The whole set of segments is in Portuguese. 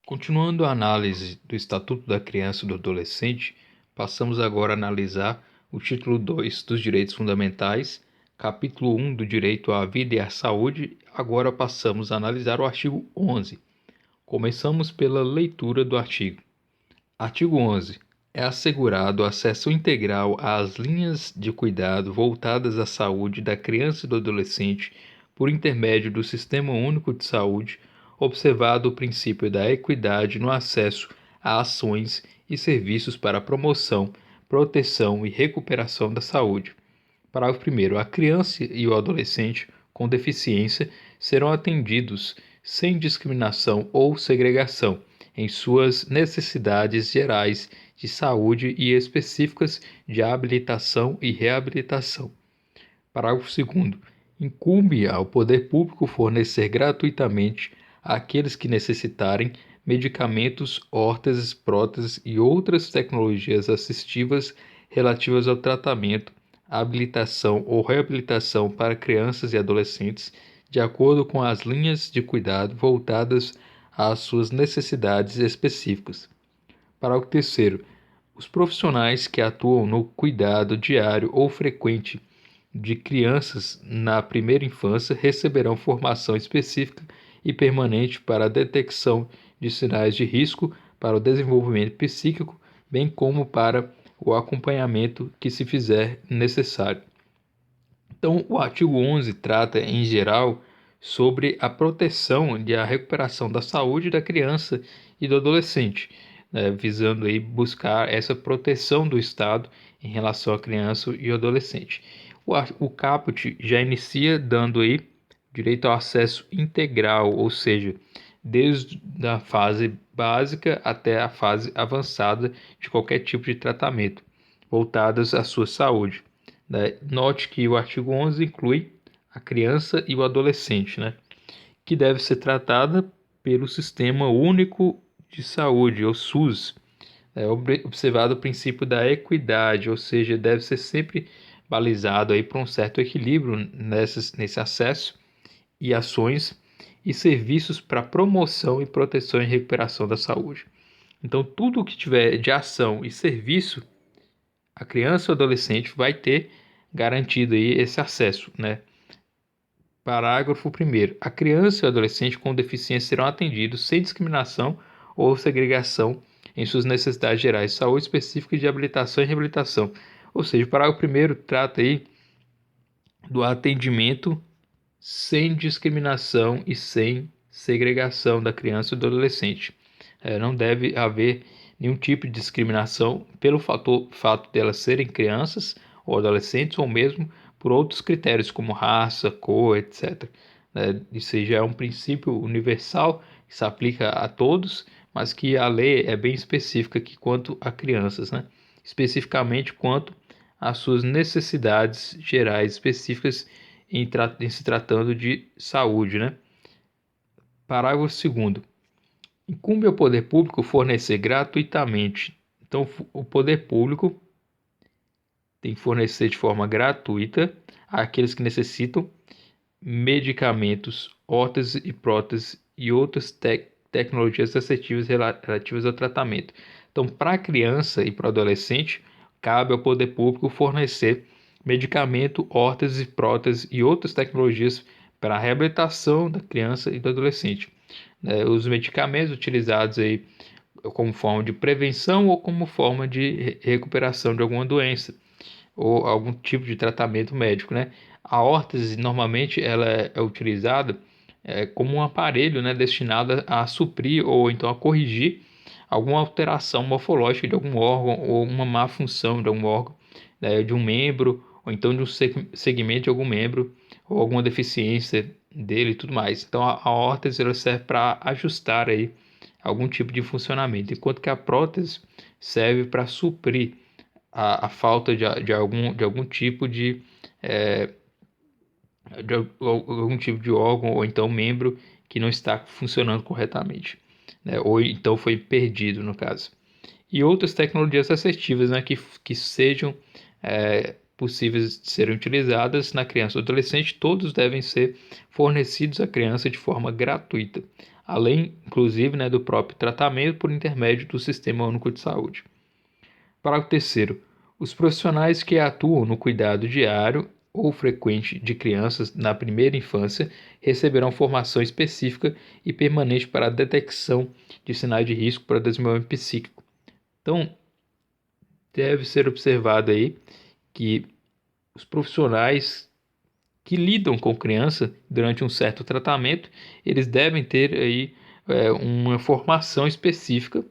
Continuando a análise do Estatuto da Criança e do Adolescente, passamos agora a analisar o título 2 dos Direitos Fundamentais, capítulo 1 do Direito à Vida e à Saúde. Agora passamos a analisar o artigo 11. Começamos pela leitura do artigo. Artigo 11. É assegurado acesso integral às linhas de cuidado voltadas à saúde da criança e do adolescente por intermédio do Sistema Único de Saúde, observado o princípio da equidade no acesso a ações e serviços para a promoção, proteção e recuperação da saúde. Parágrafo 1º. A criança e o adolescente com deficiência serão atendidos sem discriminação ou segregação em suas necessidades gerais de saúde e específicas de habilitação e reabilitação. Parágrafo 2º. Incumbe ao poder público fornecer gratuitamente àqueles que necessitarem medicamentos, órteses, próteses e outras tecnologias assistivas relativas ao tratamento, habilitação ou reabilitação para crianças e adolescentes, de acordo com as linhas de cuidado voltadas às suas necessidades específicas. Parágrafo 3º. Os profissionais que atuam no cuidado diário ou frequente de crianças na primeira infância receberão formação específica e permanente para a detecção de sinais de risco para o desenvolvimento psíquico, bem como para o acompanhamento que se fizer necessário. Então, o artigo 11 trata, em geral, sobre a proteção e a recuperação da saúde da criança e do adolescente, visando aí buscar essa proteção do Estado em relação à criança e ao adolescente. O caput já inicia dando aí direito ao acesso integral, ou seja, desde a fase básica até a fase avançada de qualquer tipo de tratamento, voltadas à sua saúde. Note que o artigo 11 inclui a criança e o adolescente, que deve ser tratada pelo Sistema Único de Saúde, ou SUS. Observado o princípio da equidade, ou seja, deve ser sempre balizado aí por um certo equilíbrio nesse acesso e ações e serviços para promoção e proteção e recuperação da saúde. Então, tudo o que tiver de ação e serviço, a criança ou adolescente vai ter garantido aí esse acesso, Parágrafo 1º. A criança e o adolescente com deficiência serão atendidos sem discriminação ou segregação em suas necessidades gerais de saúde específicas de habilitação e reabilitação. Ou seja, o parágrafo 1º trata aí do atendimento sem discriminação e sem segregação da criança e do adolescente. Não deve haver nenhum tipo de discriminação pelo fato delas serem crianças ou adolescentes, ou mesmo por outros critérios como raça, cor, etc. Isso já é um princípio universal que se aplica a todos, mas que a lei é bem específica aqui quanto a crianças, especificamente quanto às suas necessidades gerais específicas em se tratando de saúde. Parágrafo 2º. Incumbe ao poder público fornecer gratuitamente. Então, o poder público tem que fornecer de forma gratuita àqueles que necessitam medicamentos, órteses e próteses e outras tecnologias assistivas relativas ao tratamento. Então, para a criança e para o adolescente, cabe ao poder público fornecer medicamento, órteses e próteses e outras tecnologias para a reabilitação da criança e do adolescente. Os medicamentos utilizados aí como forma de prevenção ou como forma de recuperação de alguma doença ou algum tipo de tratamento médico, A órtese normalmente ela é utilizada como um aparelho, destinado a suprir ou então a corrigir alguma alteração morfológica de algum órgão ou uma má função de algum órgão, de um membro ou então de um segmento de algum membro ou alguma deficiência dele e tudo mais. Então a órtese ela serve para ajustar aí algum tipo de funcionamento, enquanto que a prótese serve para suprir a falta de algum tipo de algum tipo de órgão ou então membro que não está funcionando corretamente, ou então foi perdido no caso. E outras tecnologias assistivas, que sejam possíveis de serem utilizadas na criança ou adolescente, todos devem ser fornecidos à criança de forma gratuita. além, inclusive, né, do próprio tratamento por intermédio do Sistema Único de Saúde. Parágrafo 3º. Os profissionais que atuam no cuidado diário ou frequente de crianças na primeira infância receberão formação específica e permanente para a detecção de sinais de risco para o desenvolvimento psíquico. Então, deve ser observado aí que os profissionais que lidam com criança durante um certo tratamento, eles devem ter aí uma formação específica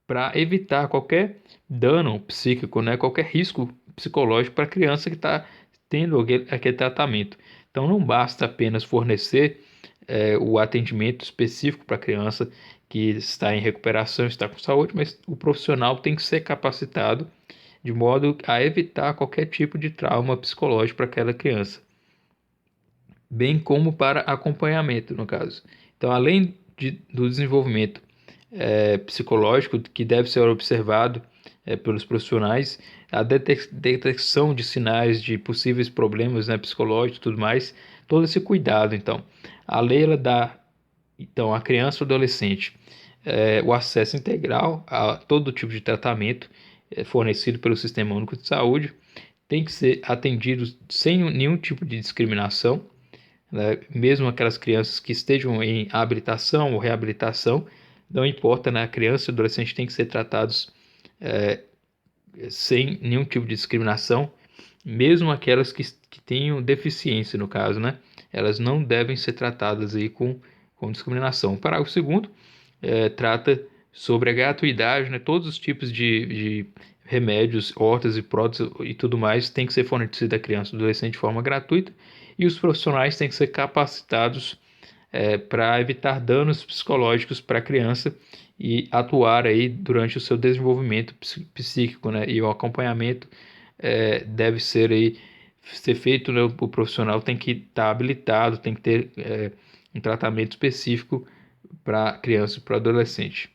para evitar qualquer dano psíquico, né, qualquer risco psicológico para a criança que está tendo aquele tratamento. Então não basta apenas fornecer o atendimento específico para a criança que está em recuperação, está com saúde, mas o profissional tem que ser capacitado de modo a evitar qualquer tipo de trauma psicológico para aquela criança, bem como para acompanhamento, no caso. Então, além do desenvolvimento psicológico que deve ser observado pelos profissionais, a detecção de sinais de possíveis problemas, né, psicológicos e tudo mais, todo esse cuidado. Então, a lei ela dá então à criança ou adolescente o acesso integral a todo tipo de tratamento fornecido pelo Sistema Único de Saúde, tem que ser atendido sem nenhum tipo de discriminação, né? Mesmo aquelas crianças que estejam em habilitação ou reabilitação, não importa, né? A criança e o adolescente têm que ser tratados sem nenhum tipo de discriminação, mesmo aquelas que tenham deficiência, no caso, né? Elas não devem ser tratadas aí com discriminação. O parágrafo 2º trata sobre a gratuidade, né? Todos os tipos de remédios, hortas e próteses e tudo mais tem que ser fornecido à criança e adolescente de forma gratuita, e os profissionais têm que ser capacitados para evitar danos psicológicos para a criança e atuar aí durante o seu desenvolvimento psíquico, né? E o acompanhamento deve ser feito, né? O profissional tem que estar habilitado, tem que ter um tratamento específico para criança e para adolescente.